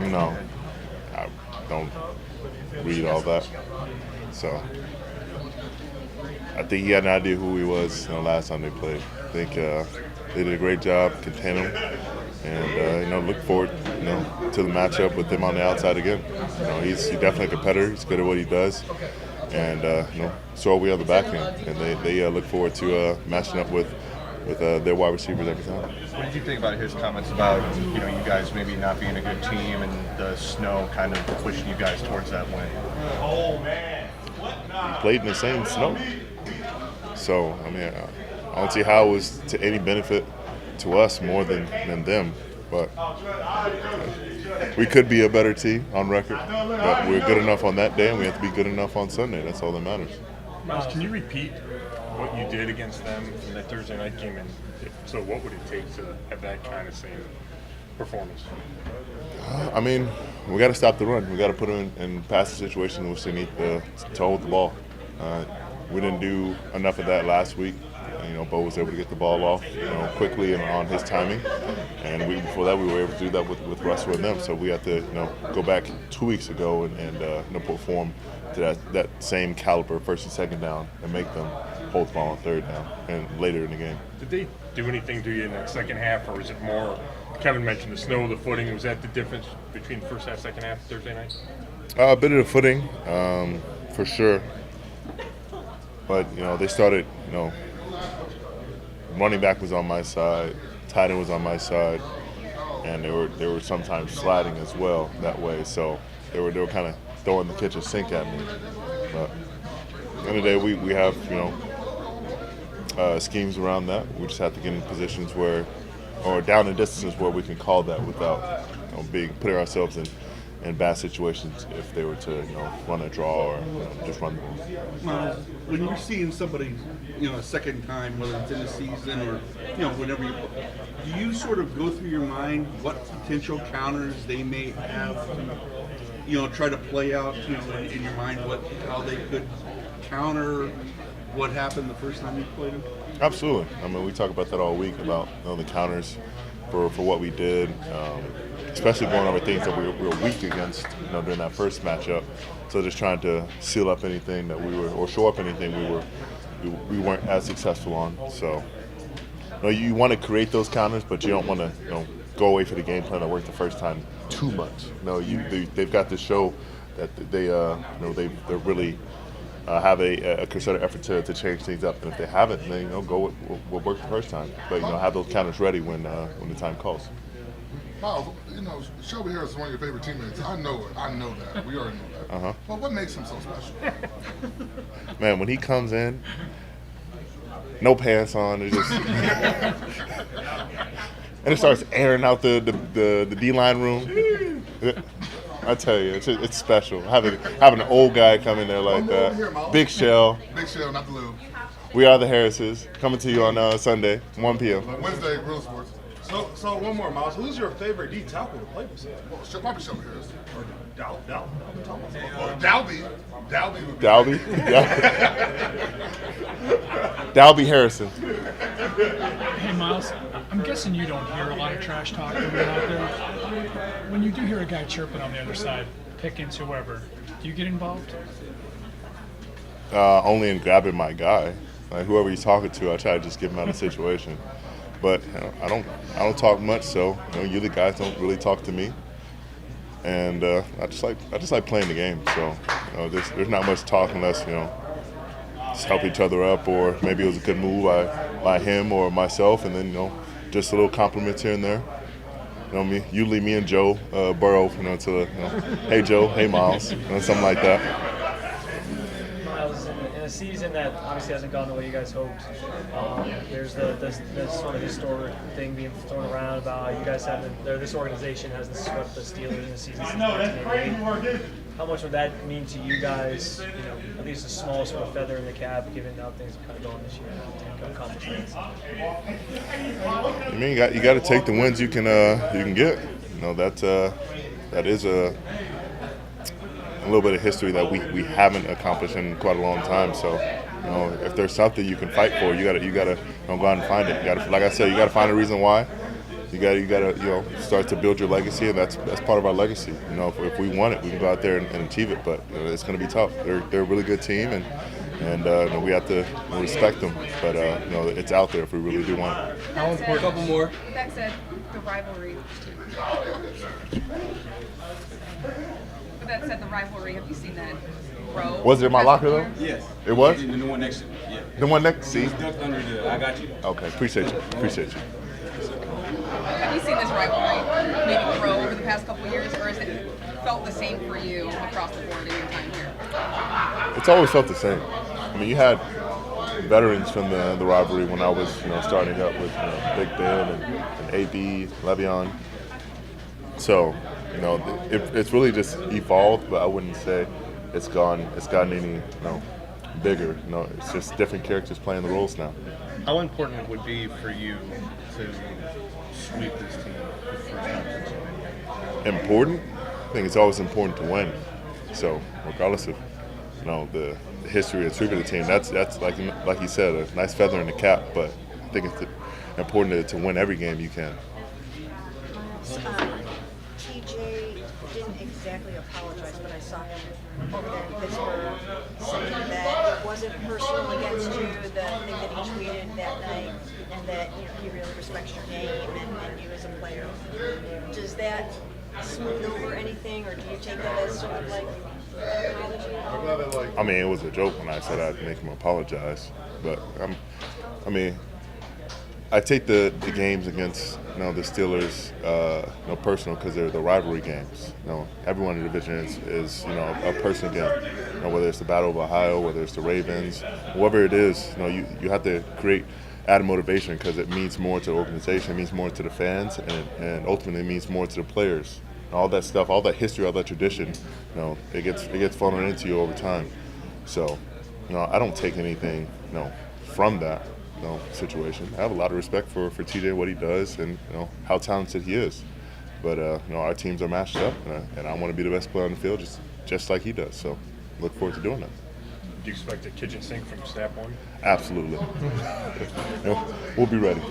No, I don't read all that. So I think he had an idea who he was last time they played. I think they did a great job containing him, and look forward to the matchup with him on the outside again. He's definitely a competitor. He's good at what he does, and so are we on the back end. And they look forward to matching up with their wide receivers every time. What did you think about his comments about you guys maybe not being a good team and the snow kind of pushing you guys towards that win? We played in the same snow, so I don't see how it was to any benefit to us more than them. But we could be a better team on record, but we're good enough on that day, and we have to be good enough on Sunday. That's all that matters. Myles, can you repeat what you did against them in that Thursday night game? And so what would it take to have that kind of same performance? We got to stop the run. We got to put them in passing situations in which they need to hold the ball. We didn't do enough of that last week. Bo was able to get the ball off, quickly and on his timing. And before that, we were able to do that with Russell and them. So we have to, go back 2 weeks ago and perform to that same caliber, first and second down, and make them hold the ball on third down and later in the game. Did they do anything to you in that second half, or was it more? Kevin mentioned the snow, the footing. Was that the difference between first half, second half, Thursday night? A bit of the footing, for sure. But they started, running back was on my side, tight end was on my side, and they were sometimes sliding as well that way. So they were kind of throwing the kitchen sink at me. But at the end of the day, we have schemes around that. We just have to get in positions or down in distances where we can call that without putting ourselves in bad situations if they were to run a draw or just run the ball. When you're seeing somebody a second time, whether it's in the season or whenever do you sort of go through your mind what potential counters they may have to try to play out in your mind how they could counter what happened the first time you played them? Absolutely. We talk about that all week about the counters for what we did, especially going over things that we were weak against during that first matchup. So just trying to seal up anything that or show up anything we weren't as successful on. So you want to create those counters, but you don't want to go away for the game plan that worked the first time too much. They've got to show that they're really have a concerted effort to change things up, and if they haven't, then go with what worked the first time. But have those counters ready when the time calls. Myles, Shelby Harris is one of your favorite teammates. I know that. We already know that. Uh-huh. But what makes him so special? Man, when he comes in, no pants on, it just and it starts airing out the D-line room. I tell you, it's special. Having an old guy come in there like that. Here, Big Shell. Big Shell, not the little. We are the Harrises. Coming to you on Sunday, 1 p.m. Wednesday, Real Sports. So one more, Myles. Who's your favorite D tackle to play with? Well, she'll probably Shelby Harris. Dalby. Dalby would be. Dalby? Dalby Harrison. Hey, Myles, I'm guessing you don't hear a lot of trash talk going on out there. When you do hear a guy chirping on the other side, Pickens, whoever, do you get involved? Only in grabbing my guy. Like whoever he's talking to, I try to just get him out of the situation. But I don't talk much, so you the guys don't really talk to me. And I just like playing the game. So there's not much talk unless just help each other up, or maybe it was a good move by him or myself, and then just a little compliments here and there. Usually me and Joe Burrow, hey Joe, hey Myles, something like that. In a season that obviously hasn't gone the way you guys hoped, there's the sort of historic thing being thrown around about how you guys this organization hasn't swept the Steelers in a season since 1988. How much would that mean to you guys, at least a small sort of feather in the cap, given how things are kind of going this year and accomplishments? You got to take the wins you can get. That is a little bit of history that we haven't accomplished in quite a long time. So, if there's something you can fight for, you gotta go out and find it. Like I said, you gotta find a reason why, you gotta start to build your legacy, and that's part of our legacy. If we want it, we can go out there and achieve it, but it's going to be tough. They're a really good team, and we have to respect them. But it's out there if we really do want it. A couple more. That said, the rivalry. The rivalry. Have you seen that grow? Was it in my locker though? Yes. It was? The one next to it. Yeah. The one next. See. It's ducked under the. I got you. Okay. Appreciate you. Have you seen this rivalry maybe grow over the past couple of years, or has it felt the same for you across the board in your time here? It's always felt the same. I mean, you had veterans from the rivalry when I was starting up with Big Ben and AB, Le'Veon. So it's really just evolved, but I wouldn't say it's gotten any bigger. It's just different characters playing the roles now. How important it would be for you to sweep this team the first time? Important? I think it's always important to win. So regardless of the history of sweeping the team, that's like you said, a nice feather in the cap. But I think it's important to win every game you can. TJ didn't exactly apologize, but I saw him over there in Pittsburgh saying that it wasn't personal against you, the thing that he tweeted that night, and that he really respects your game and you as a player. Does that smooth over anything, or do you take that as sort of like an apology? I mean, it was a joke when I said I'd make him apologize, but I take the games against the Steelers personal because they're the rivalry games. Everyone in the division is a personal game. Whether it's the Battle of Ohio, whether it's the Ravens, whoever it is, you have to add motivation because it means more to the organization, it means more to the fans, and ultimately it means more to the players. All that stuff, all that history, all that tradition, it gets funneled into you over time. So, I don't take anything, from that. Situation. I have a lot of respect for TJ, what he does, and how talented he is. But our teams are matched up, and I want to be the best player on the field, just like he does. So, look forward to doing that. Do you expect a kitchen sink from snap one? Absolutely. We'll be ready.